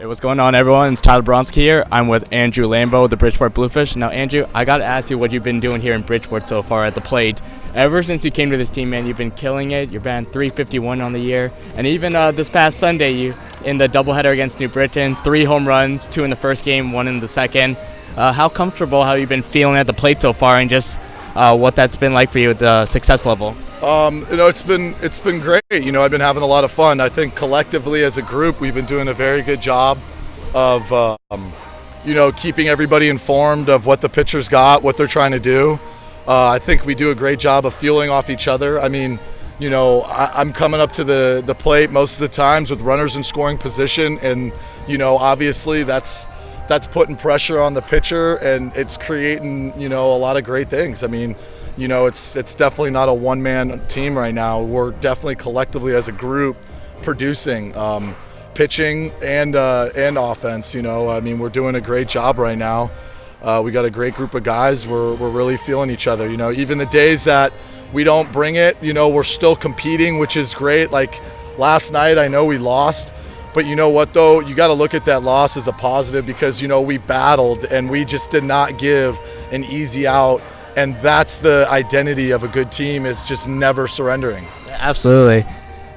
Hey, what's going on, everyone? It's Tyler Boronski here. I'm with Andrew Lambo, the Bridgeport Bluefish. Now, Andrew, I got to ask you what you've been doing here in Bridgeport so far at the plate. Ever since you came to this team, man, you've been killing it. You're batting .351 on the year. And even this past Sunday, you in the doubleheader against New Britain, 3 home runs, 2 in the first game, 1 in the second. How comfortable have you been feeling at the plate so far, and just what that's been like for you at the success level? It's been great. I've been having a lot of fun. I think collectively as a group, we've been doing a very good job of, keeping everybody informed of what the pitchers got, what they're trying to do. I think we do a great job of fueling off each other. I mean, I'm coming up to the plate most of the times with runners in scoring position, and obviously that's putting pressure on the pitcher, and it's creating a lot of great things. I mean, it's definitely not a one-man team right now. We're definitely collectively as a group producing, pitching and offense. I mean, we're doing a great job right now. We got a great group of guys. We're really feeling each other. Even the days that we don't bring it, we're still competing, which is great. Like last night, I know we lost, but you know what though? You got to look at that loss as a positive, because we battled and we just did not give an easy out. And that's the identity of a good team, is just never surrendering. Absolutely.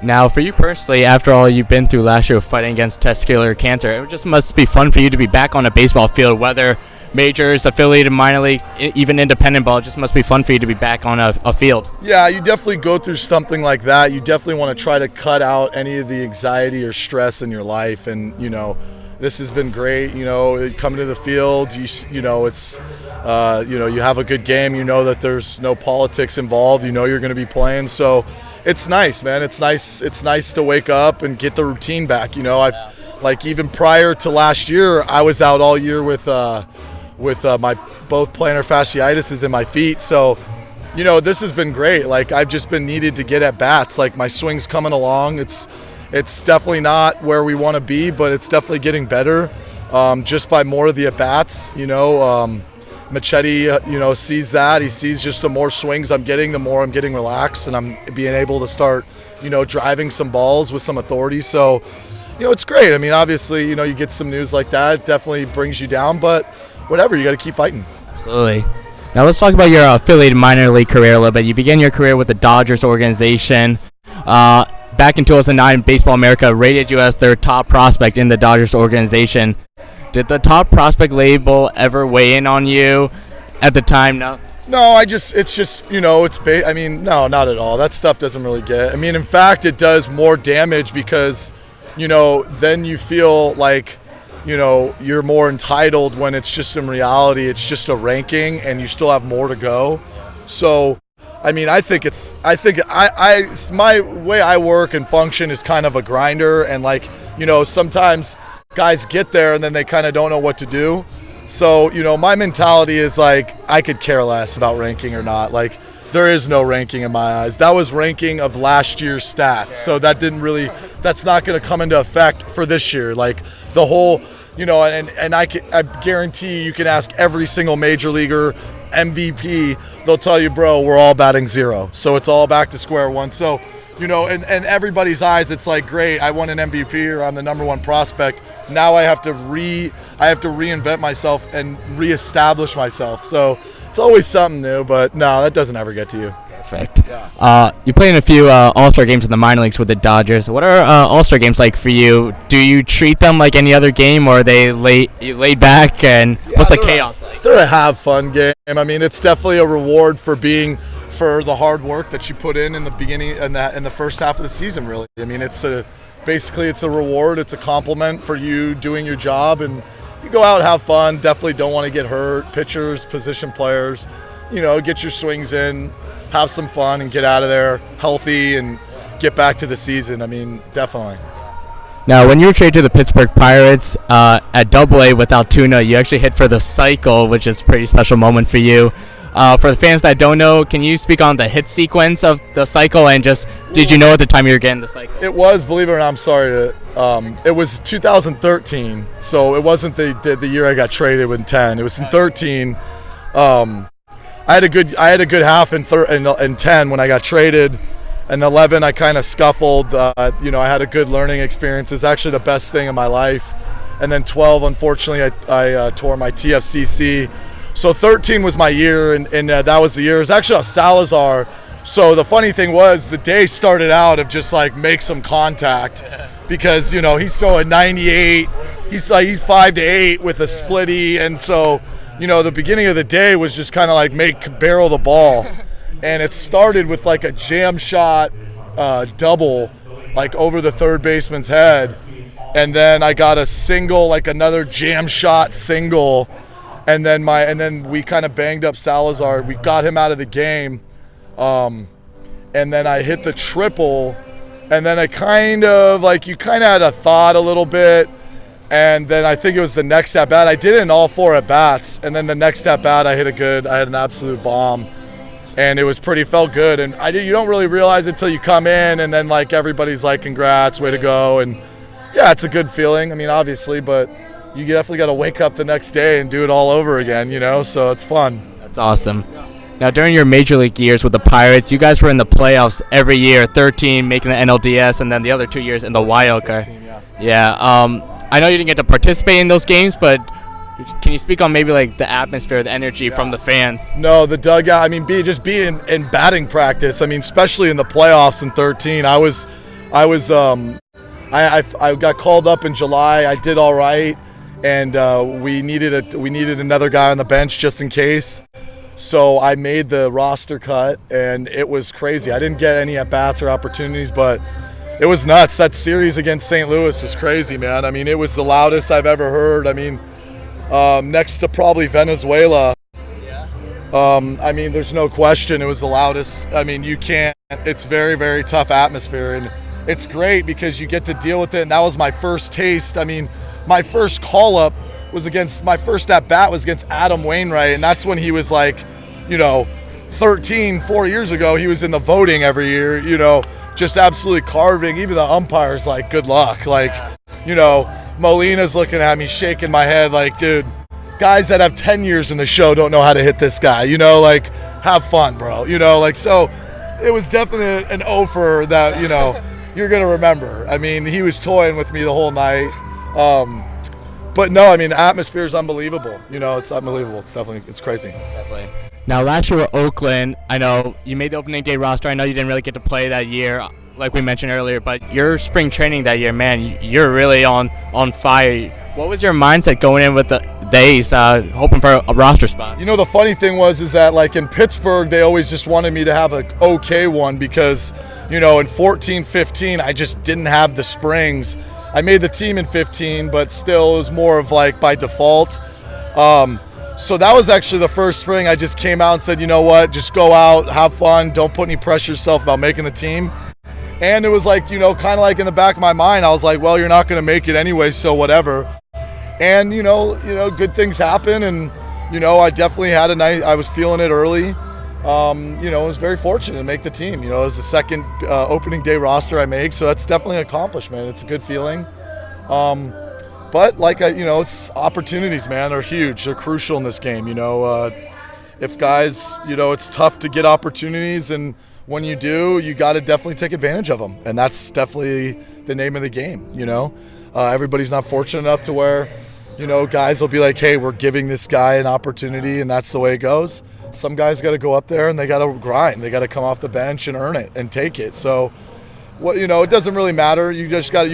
Now, for you personally, after all you've been through last year fighting against testicular cancer, it just must be fun for you to be back on a baseball field, whether majors, affiliated, minor leagues, even independent ball. It just must be fun for you to be back on a field. Yeah, you definitely go through something like that. You definitely want to try to cut out any of the anxiety or stress in your life. And, this has been great. Coming to the field, it's you have a good game. That there's no politics involved. You're going to be playing, so it's nice, man. It's nice to wake up and get the routine back. I've even prior to last year, I was out all year with my both plantar fasciitis in my feet. So this has been great. Like, I've just been needed to get at bats. Like, my swing's coming along. It's definitely not where we want to be, but it's definitely getting better, just by more of the at-bats. Machete, sees that. He sees just the more swings I'm getting, the more I'm getting relaxed, and I'm being able to start, driving some balls with some authority. So, it's great. I mean, obviously, you get some news like that, it definitely brings you down, but whatever, you got to keep fighting. Absolutely. Now let's talk about your affiliated minor league career a little bit. You began your career with the Dodgers organization. Back in 2009, Baseball America rated you as their top prospect in the Dodgers organization. Did the top prospect label ever weigh in on you at the time? No. No, no, not at all. That stuff doesn't really get. I mean, in fact, it does more damage, because, then you feel like, you're more entitled, when it's just, in reality, it's just a ranking and you still have more to go. So, I mean, I think my way I work and function is kind of a grinder, and sometimes guys get there and then they kind of don't know what to do. So, my mentality is like, I could care less about ranking or not. Like, there is no ranking in my eyes. That was ranking of last year's stats. So that's not going to come into effect for this year. Like, the whole, and I guarantee you can ask every single major leaguer, MVP, they'll tell you, bro, we're all batting 0. So it's all back to square one. So, in everybody's eyes, it's like, great, I won an MVP, or I'm the number 1 prospect. Now I have to reinvent myself and reestablish myself. So it's always something new, but no, that doesn't ever get to you. Perfect. Yeah. You played in a few All-Star games in the minor leagues with the Dodgers. What are All-Star games like for you? Do you treat them like any other game, or are they laid back, and what's the chaos like? They're a have-fun game. I mean, it's definitely a reward for the hard work that you put in the beginning and in the first half of the season, really. I mean, it's a reward. It's a compliment for you doing your job, and you go out and have fun. Definitely don't want to get hurt. Pitchers, position players, get your swings in, have some fun, and get out of there healthy and get back to the season. I mean, definitely. Now, when you were traded to the Pittsburgh Pirates at AA with Altoona, you actually hit for the cycle, which is a pretty special moment for you. For the fans that don't know, can you speak on the hit sequence of the cycle, and just did you know at the time you were getting the cycle? It was, believe it or not, I'm sorry it was 2013, so it wasn't the year I got traded in 10. It was in 13. I had a good half in 10 when I got traded. In 11, I kind of scuffled. I had a good learning experience. It was actually the best thing in my life. and then 12, unfortunately, I tore my TFCC. So 13 was my year, and that was the year. It was actually off Salazar. So the funny thing was, the day started out of just like make some contact, because he's throwing 98. He's 5'8" with a splitty, and so the beginning of the day was just kind of like barrel the ball, and it started with like a jam shot double, like over the third baseman's head, and then I got a single, like another jam shot single, and then we kind of banged up Salazar. We got him out of the game, and then I hit the triple, and then I kind of had a thought a little bit. And then I think it was the next at bat. I did it in all 4 at bats, and then the next at bat I had an absolute bomb, and it felt good. And you don't really realize it till you come in, and then like everybody's like, "Congrats, way to go!" And yeah, it's a good feeling. I mean, obviously, but you definitely got to wake up the next day and do it all over again. So it's fun. That's awesome. Now, during your major league years with the Pirates, you guys were in the playoffs every year, 13 making the NLDS, and then the other 2 years in the wild card. Yeah. I know you didn't get to participate in those games, but can you speak on maybe like the atmosphere, the energy from the fans? No, the dugout. I mean, just being in batting practice. I mean, especially in the playoffs in 13. I got called up in July. I did all right, and we needed another guy on the bench just in case. So I made the roster cut, and it was crazy. I didn't get any at bats or opportunities, but it was nuts. That series against St. Louis was crazy, man. I mean, it was the loudest I've ever heard. I mean, next to probably Venezuela. Yeah. I mean, there's no question it was the loudest. I mean, it's very, very tough atmosphere, and it's great because you get to deal with it, and that was my first taste. I mean, my first call-up my first at-bat was against Adam Wainwright, and that's when he was like, 13, 4 years ago, he was in the voting every year, just absolutely carving. Even the umpires like, good luck. Like, Molina's looking at me, shaking my head like, dude, guys that have 10 years in the show don't know how to hit this guy, like, have fun, bro. So it was definitely an offer that, you're going to remember. I mean, he was toying with me the whole night. But no, I mean, the atmosphere is unbelievable. It's unbelievable. It's crazy. Definitely. Now, last year with Oakland, I know you made the opening day roster. I know you didn't really get to play that year, like we mentioned earlier, but your spring training that year, man, you're really on fire. What was your mindset going in with the A's, hoping for a roster spot? The funny thing is that like in Pittsburgh, they always just wanted me to have an okay one because, in 14, 15, I just didn't have the springs. I made the team in 15, but still it was more of like by default. So that was actually the first spring I just came out and said, you know what, just go out, have fun, don't put any pressure yourself about making the team. And it was like, kind of like in the back of my mind, I was like, well, you're not going to make it anyway, so whatever. And, good things happen. And, I definitely had I was feeling it early. I was very fortunate to make the team. It was the second opening day roster I made, so that's definitely an accomplishment. It's a good feeling. But it's opportunities, man, are huge. They're crucial in this game. If guys, it's tough to get opportunities, and when you do, you got to definitely take advantage of them. And that's definitely the name of the game. Everybody's not fortunate enough to where, guys will be like, hey, we're giving this guy an opportunity, and that's the way it goes. Some guys got to go up there and they got to grind. They got to come off the bench and earn it and take it. So, it doesn't really matter. You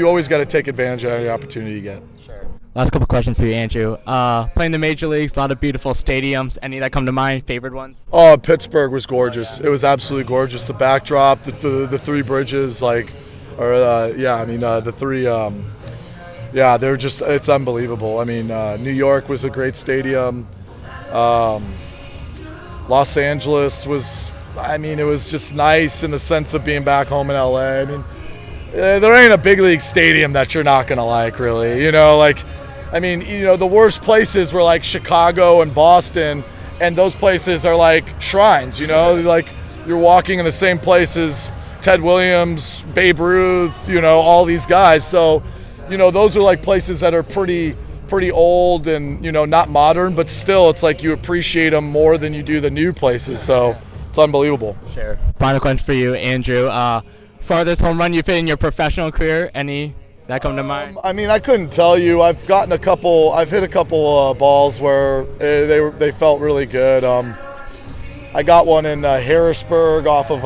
always got to take advantage of any opportunity you get. Sure. Last couple questions for you, Andrew. Playing the major leagues, a lot of beautiful stadiums. Any that come to mind? Favorite ones? Oh, Pittsburgh was gorgeous. It was absolutely gorgeous. The backdrop, the three bridges, the three. They're just. It's unbelievable. I mean, New York was a great stadium. Los Angeles was. It was just nice in the sense of being back home in LA. I mean, there ain't a big league stadium that you're not gonna like, really. The worst places were like Chicago and Boston, and those places are like shrines. Like you're walking in the same places, Ted Williams, Babe Ruth, all these guys. So, those are like places that are pretty old and not modern, but still, it's like you appreciate them more than you do the new places. So. It's unbelievable. Sure. Final question for you, Andrew. Farthest home run you've hit in your professional career? Any that come to mind? I mean, I couldn't tell you. I've hit a couple balls where they felt really good. I got one in Harrisburg off of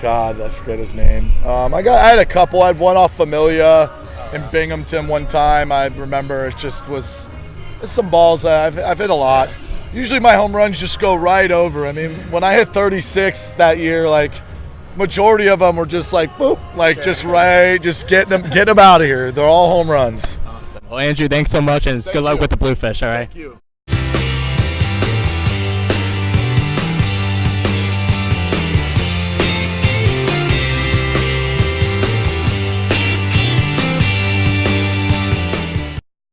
God, I forget his name. I had a couple. I had one off Familia in Binghamton one time. I remember it just was some balls that I've hit a lot. Usually my home runs just go right over. I mean, when I hit 36 that year, like majority of them were just like boop, like just get them out of here. They're all home runs. Awesome. Well, Andrew, thanks so much, and good luck with the Bluefish. All right. Thank you.